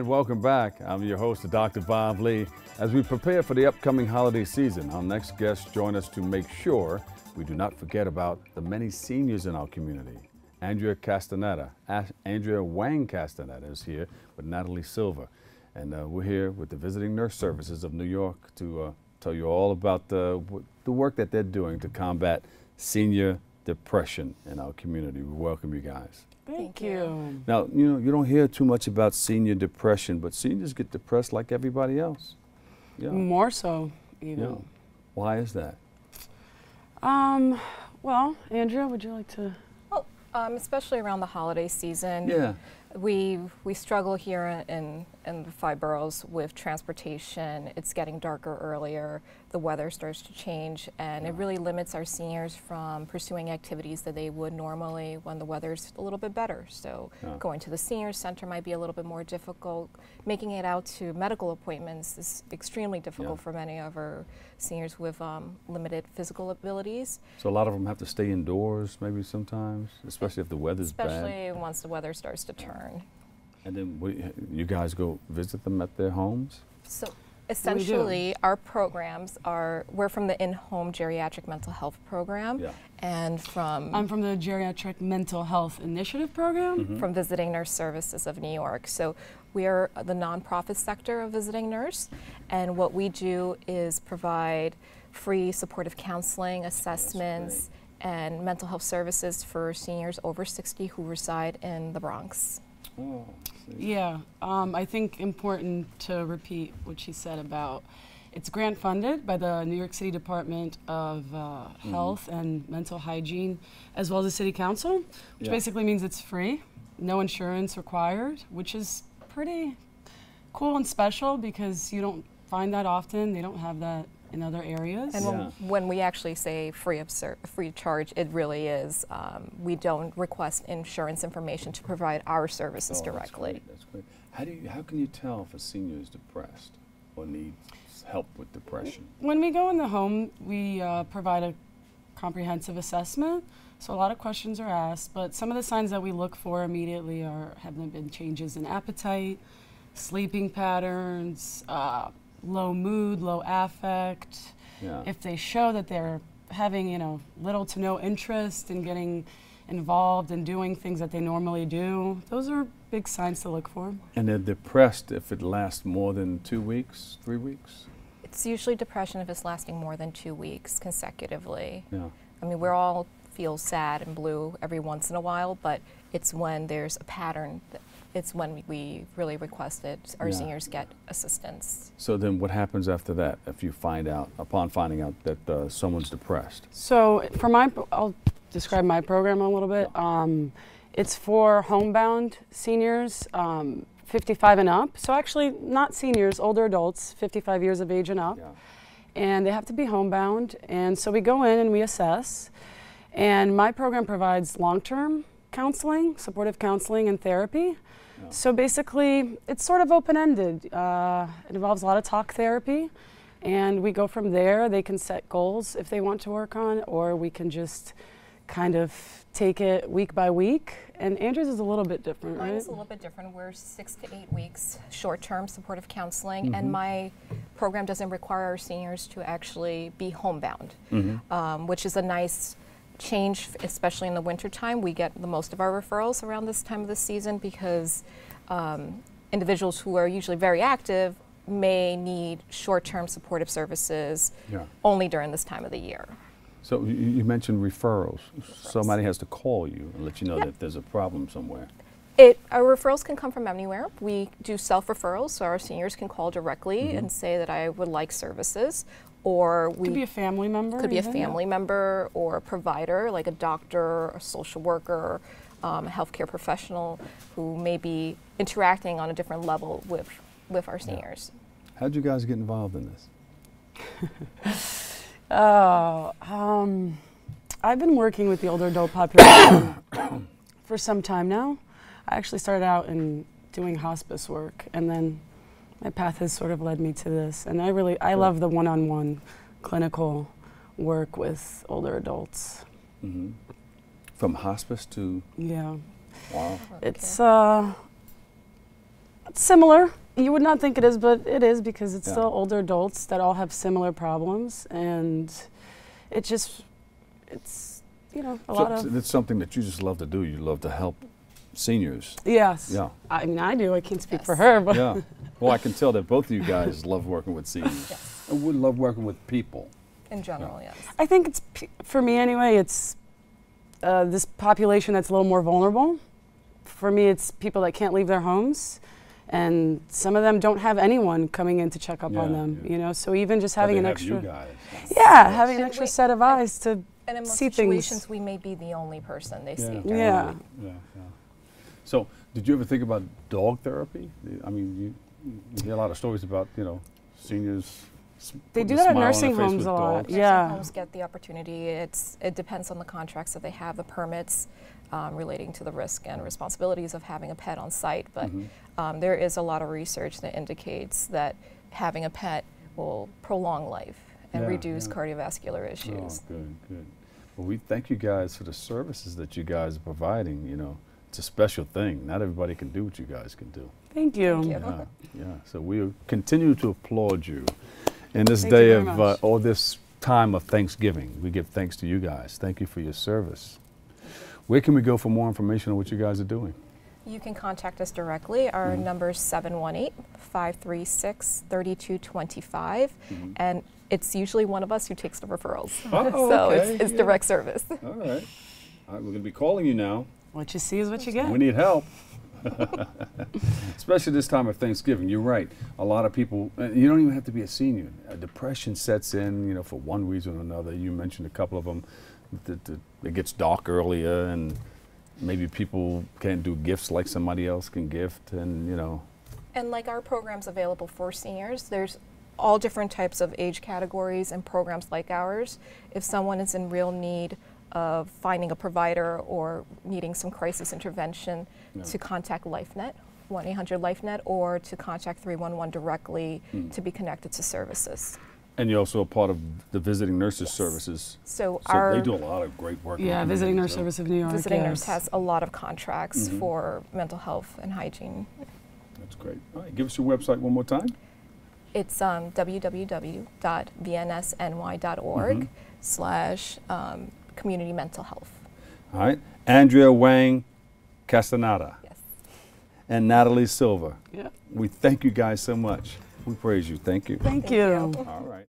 welcome back. I'm your host, Dr. Bob Lee. As we prepare for the upcoming holiday season, our next guests join us to make sure we do not forget about the many seniors in our community. Andrea Wang Castaneda is here with Natalie Silva. And we're here with the Visiting Nurse Services of New York to tell you all about the work that they're doing to combat senior depression in our community. We welcome you guys. Thank you. Now, you don't hear too much about senior depression, but seniors get depressed like everybody else. Yeah. More so, even. Yeah. Why is that? Well, Andrea, would you like to? Well, especially around the holiday season. Yeah. We struggle here in the 5 boroughs with transportation. It's getting darker earlier. The weather starts to change, and it really limits our seniors from pursuing activities that they would normally when the weather's a little bit better. So going to the senior center might be a little bit more difficult. Making it out to medical appointments is extremely difficult for many of our seniors with limited physical abilities. So a lot of them have to stay indoors maybe sometimes, especially if the weather's bad. Especially once the weather starts to turn. And then you guys go visit them at their homes? So essentially, our programs we're from the in-home geriatric mental health program, and I'm from the Geriatric Mental Health Initiative program. From Visiting Nurse Services of New York. So we are the nonprofit sector of Visiting Nurse, and what we do is provide free supportive counseling, assessments, and mental health services for seniors over 60 who reside in the Bronx. Oh, yeah, I think important to repeat what she said about it's grant funded by the New York City Department of Health and Mental Hygiene, as well as the City Council, which basically means it's free, no insurance required, which is pretty cool and special because you don't find that often. They don't have that in other areas. And when we actually say free of charge, it really is. We don't request insurance information to provide our services directly. That's great. How can you tell if a senior is depressed or needs help with depression? When we go in the home, we provide a comprehensive assessment. So a lot of questions are asked, but some of the signs that we look for immediately have there been changes in appetite, sleeping patterns, low mood, low affect. If they show that they're having, little to no interest in getting involved and doing things that they normally do, those are big signs to look for. And they're depressed if it lasts more than 2 weeks, 3 weeks? It's usually depression if it's lasting more than 2 weeks consecutively. Yeah. I mean, we all feel sad and blue every once in a while, but it's when there's a pattern it's when we really request that our seniors get assistance. So then what happens after that if you upon finding out that someone's depressed? So I'll describe my program a little bit. It's for homebound seniors, 55 and up. So actually not seniors, older adults, 55 years of age and up. And they have to be homebound. And so we go in and we assess. And my program provides long-term counseling, supportive counseling and therapy. So basically, it's sort of open-ended. It involves a lot of talk therapy, and we go from there. They can set goals if they want to work on, or we can just kind of take it week by week. And Andrea's is a little bit different, right? Mine is a little bit different. We're 6 to 8 weeks short-term supportive counseling, and my program doesn't require our seniors to actually be homebound, which is a nice change, especially in the wintertime. We get the most of our referrals around this time of the season because individuals who are usually very active may need short-term supportive services only during this time of the year. So you mentioned referrals. Somebody has to call you and let you know that there's a problem somewhere. Our referrals can come from anywhere. We do self-referrals, so our seniors can call directly and say that I would like services. Or could be a family member. Could be a family member or a provider, like a doctor, a social worker, a healthcare professional who may be interacting on a different level with our seniors. How'd you guys get involved in this? I've been working with the older adult population for some time now. I actually started out in doing hospice work, and then my path has sort of led me to this. And I love the one-on-one clinical work with older adults. From hospice to? Yeah. Wow. It's, Similar. You would not think it is, but it is, because it's Yeah. still older adults that all have similar problems, and it's you know, a lot of. It's something that you just love to do. You love to help seniors. Yes. Yeah. I mean, I do. I can't speak for Yes. her, but Yeah. Well, I can tell that both of you guys love working with seniors. Yes. And we love working with people. In general, yes. I think it's, for me anyway, it's this population that's a little more vulnerable. For me, it's people that can't leave their homes, and some of them don't have anyone coming in to check up on Yeah, them. yeah. You know, so even just But having they an have extra, you guys. yeah, having an And extra we- set of eyes to And in most see things. situations, we may be the only person they see. Yeah. Yeah. So, did you ever think about dog therapy? I mean, you hear a lot of stories about, you know, seniors. They putting do a that at smile on their nursing face homes with a lot. dogs. Yeah. Nursing homes get the opportunity. It depends on the contracts that they have, the permits relating to the risk and responsibilities of having a pet on site. But Mm-hmm. there is a lot of research that indicates that having a pet will prolong life and Yeah, reduce yeah. cardiovascular issues. Oh, good, good. Well, we thank you guys for the services that you guys are providing. You know, it's a special thing. Not everybody can do what you guys can do. Thank you. Thank you. Yeah, yeah. So we continue to applaud you in this Thank you day very of much. or this time of Thanksgiving. We give thanks to you guys. Thank you for your service. Where can we go for more information on what you guys are doing? You can contact us directly. Our Mm-hmm. number is 718-536-3225. And it's usually one of us who takes the referrals. Oh, So okay, it's yeah. direct service. All right. All right, we're going to be calling you now. What you see is what you get. We need help. Especially this time of Thanksgiving. You're right. A lot of people, you don't even have to be a senior. Depression sets in, you know, for one reason or another. You mentioned a couple of them. It gets dark earlier, and maybe people can't do gifts like somebody else can gift, and, you know. And like our programs available for seniors, there's all different types of age categories and programs like ours. If someone is in real need of finding a provider or needing some crisis intervention, to contact LifeNet, 1-800-LifeNet, or to contact 311 directly to be connected to services. And you're also a part of the visiting nurses services. So So our they do a lot of great work. in the Yeah, Visiting community, Nurse so- Service of New York. visiting yes. nurse has a lot of contracts for mental health and hygiene. That's great. All right, give us your website one more time. It's www.vnsny.org/community mental health. All right. Andrea Wang Castaneda Yes. and Natalie Silva. Yeah. We thank you guys so much. We praise you. Thank you. Thank you. All right.